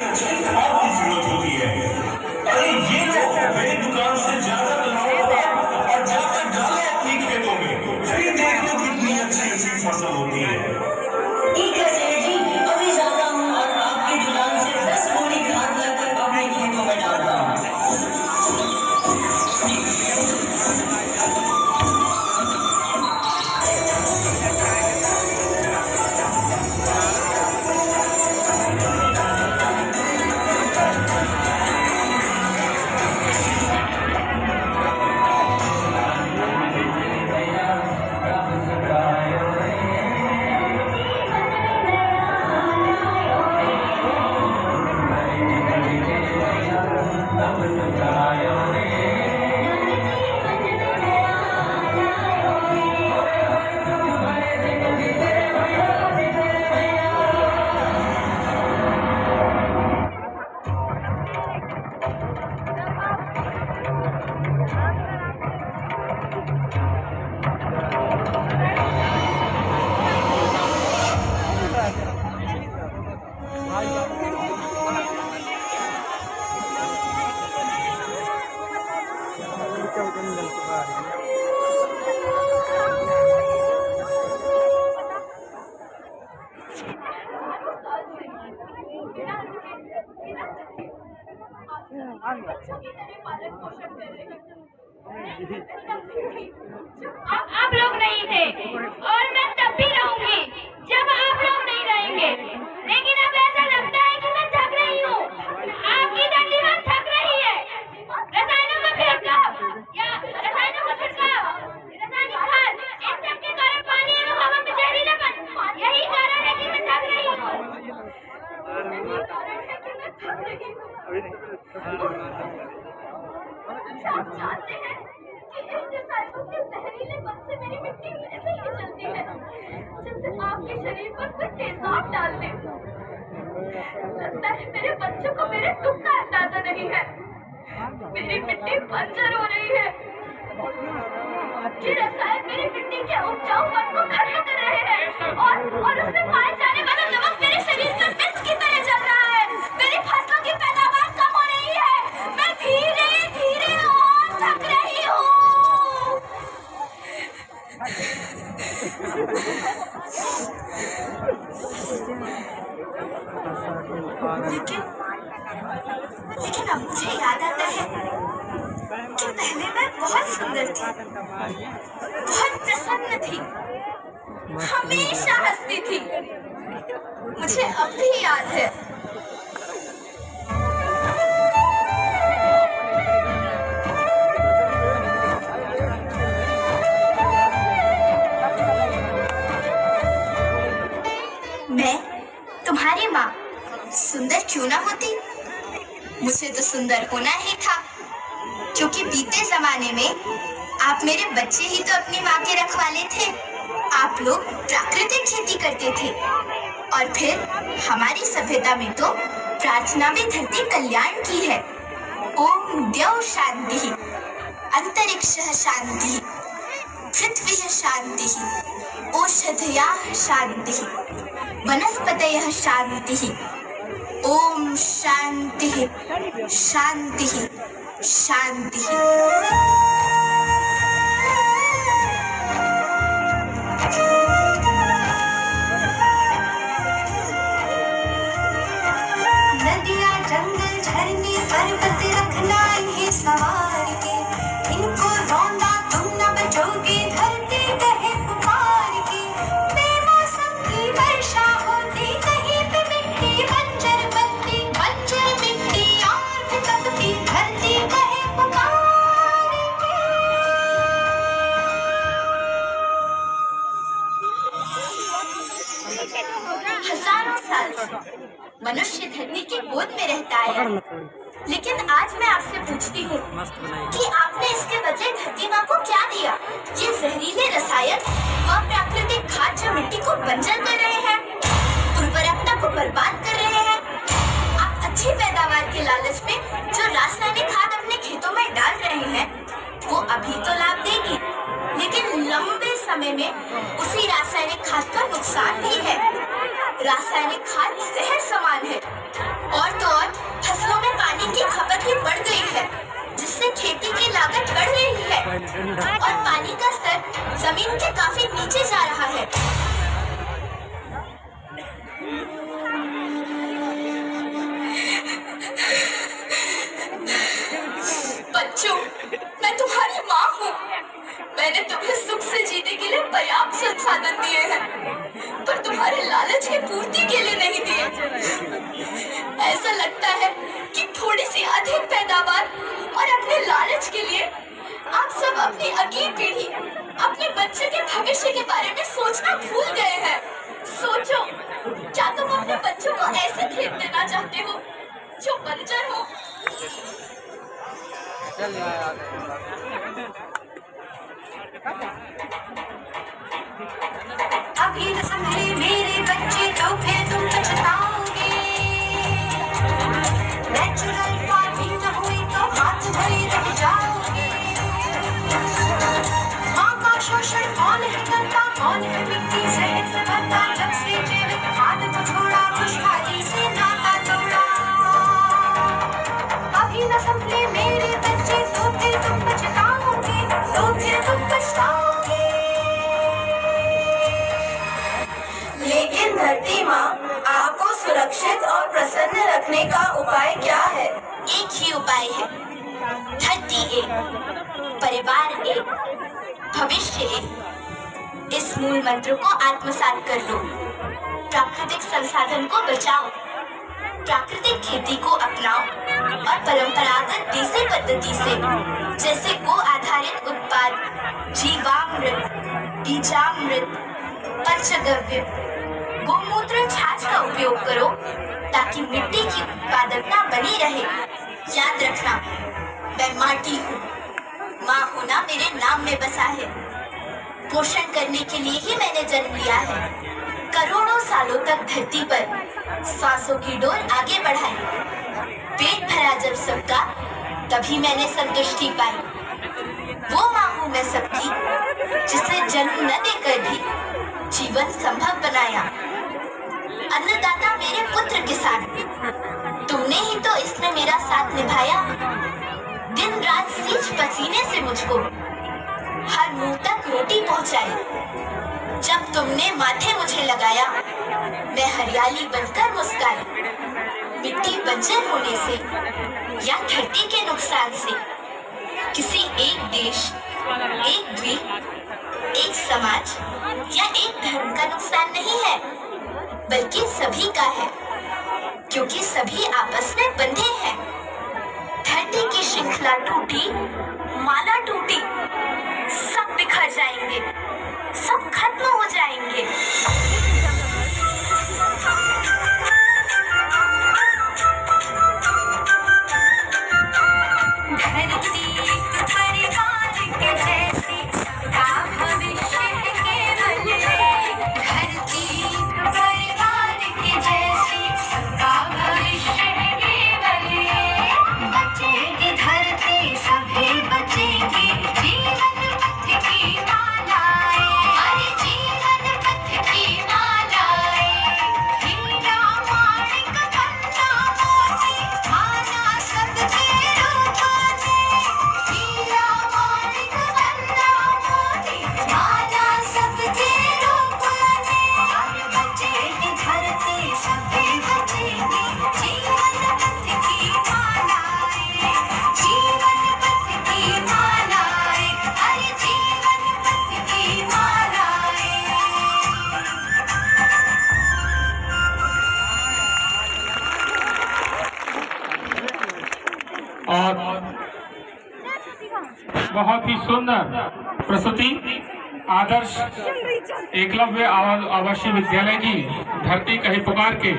आपकी जरूरत होती है। अरे ये लो, मेरी दुकान से ज्यादा बनाओ और जाकर डालो अपनी खेतों में, फिर देख लो कितनी अच्छी अच्छी फसल होती है। ठीक है सेठ जी, अभी जाता हूँ और आपकी दुकान से 10 बोरी खाद लाकर अपने खेतों में डालता हूँ। आप लोग नहीं थे और मैं तब भी रहूंगी जब आप लोग नहीं रहेंगे। लेकिन अब ऐसा लगता है कि मैं थक रही हूँ। आपकी तकलीफ थक रही है। रसायनों का छिड़काव या रसायनों का छिड़काव, रासायनिक खाद, इन सब के कारण पानी एवं हवा में जहरीलापन, यही कारण है कि मैं थक रही हूँ। आप जानते हैं कि इन रसायनों के जहरीलेपन से मेरी मिट्टी वैसे ही चलती है जैसे आपके शरीर पर कोई तेजाब डाल दे। लगता है मेरे बच्चों को मेरे दुख का अंदाजा नहीं है। मेरी मिट्टी बंजर हो रही है। ये रसायन मेरी मिट्टी के उपजाऊपन को खत्म कर रहे हैं और उसमें पाए जाने वाला नमक मेरे शरीर में मिर्च की तरह चल रहा है। मेरी फसलों की पैदावार कम हो रही है। मैं धीरे धीरे और थक रही हूँ। लेकिन अब मुझे याद आता है कि पहले मैं बहुत सुंदर थी, बहुत प्रसन्न थी, हमेशा हंसती थी। मुझे अब भी याद है। मैं तुम्हारी माँ सुंदर क्यों ना होती, मुझे तो सुंदर होना ही था, क्योंकि बीते जमाने में आप मेरे बच्चे ही तो अपनी माँ के रखवाले थे। आप लोग प्राकृतिक खेती करते थे और फिर हमारी सभ्यता में तो प्रार्थना भी धरती कल्याण की है। ओम द्यौ शांति, अंतरिक्ष शांति, पृथ्वी शांति, औषधयः शांति, वनस्पतयः शांति। ओम शांति शांति शांति। नदियाँ जंगल झरने पर्वत रखना इन्हें सवार के, इनको रौंदा तुम न बचोगे धरती कहे पुकार के। बेमौसम की वर्षा होती कहीं पे मिट्टी बंजर बनती, बंजर मिट्टी और भी तपती धरती कहे पुकार के। हजारों साल से मनुष्य धरती की गोद में रहता है, लेकिन आज मैं आपसे पूछती हूँ कि आपने इसके बदले धरती माँ को क्या दिया? ये जहरीले रसायन व प्राकृतिक खाद जो मिट्टी को बंजर कर रहे हैं, उर्वरकता को बर्बाद कर रहे हैं। आप अच्छी पैदावार के लालच में जो रासायनिक खाद अपने खेतों में डाल रहे हैं, वो अभी तो लाभ देगी, लेकिन लंबे समय में उसी रासायनिक खाद का नुकसान भी है। रासायनिक खाद जहर समान है और तो और खेती की लागत बढ़ रही है और पानी का स्तर जमीन के काफी नीचे जा रहा है। बच्चों, मैं तुम्हारी माँ हूँ। मैंने तुम्हें सुख से जीने के लिए पर्याप्त संसाधन दिए हैं, पर तुम्हारे लालच की पूर्ति के लिए नहीं दिए। ऐसा लगता है कि थोड़ी सी अधिक पैदावार और अपने लालच के लिए आप सब अपनी अगली पीढ़ी, अपने बच्चे के भविष्य के बारे में सोचना भूल गए हैं। सोचो, क्या तुम अपने बच्चों को ऐसे खेत देना चाहते हो जो बंजर हो? अभी न संभले मेरे बच्चे तो फिर तुम पछताओगे। नेचुरल फार्मिंग न हुई तो हाथ धोए रह जाओगे। माँ का शोषण कौन है करता, कौन है मिट्टी जहर से भरता, जब से जैविक खाद को छोड़ा खुशहाली से नाता तोड़ा। अभी न संभले मेरे बच्चे तो फिर तुम पछताओगे, तो फिर तुम पछताओगे। लेकिन धरती माँ, आपको सुरक्षित और प्रसन्न रखने का उपाय क्या है? एक ही उपाय है, धरती एक, परिवार एक, भविष्य एक। इस मूल मंत्र को आत्मसात कर लो। प्राकृतिक संसाधन को बचाओ, प्राकृतिक खेती को अपनाओ और परंपरागत देसी पद्धति से, जैसे गो आधारित उत्पाद, जीवामृत, बीजामृत, पंचगव्य, गोमूत्र, छाछ का उपयोग करो ताकि मिट्टी की उत्पादकता बनी रहे। याद रखना, मैं माटी हूँ, माँ होना मेरे नाम में बसा है। पोषण करने के लिए ही मैंने जन्म लिया है। करोड़ों सालों तक धरती पर सांसों की डोर आगे बढ़ाई। पेट भरा जब सबका, तभी मैंने संतुष्टि पाई। वो माँ हूँ मैं सबकी, जिसने जन्म न देकर भी जीवन संभव बनाया। अन्नदाता मेरे पुत्र किसान, तुमने ही तो इसमें मेरा साथ निभाया। दिन रात सींच पसीने से मुझको हर मुंह तक रोटी पहुंचाई। जब तुमने माथे मुझे लगाया, मैं हरियाली बनकर मुस्काई। मिट्टी बंजर होने से या धरती के नुकसान से किसी एक देश, एक द्वीप, एक समाज या एक धर्म का नुकसान नहीं है, बल्कि सभी का है, क्योंकि सभी आपस में बंधे हैं। धरती की श्रृंखला टूटी, माला टूटी, सब बिखर जाएंगे, सब खत्म हो जाएंगे। धरती एक परिवार के जैसी, सबका भविष्य केवल एक। धरती एक परिवार के जैसी, सबका भविष्य केवल एक। बचेगी धरती, सभी बचेगी, जीवन पथ की मालाएं, हर जीवन पथ की मालाएं। हीरा माणिक गंगा मोती, माला सबके रूप में। हीरा माणिक गंगा मोती, माला सबके रूप में। हर बचेगी धरती, सभी बचेगी, जीवन पथ की मालाएं, जीवन पथ की मालाएं, हर जीवन पथ की मालाएं। और बहुत ही सुंदर प्रस्तुति आदर्श एकलव्य आवासीय विद्यालय की धरती कही पुकार के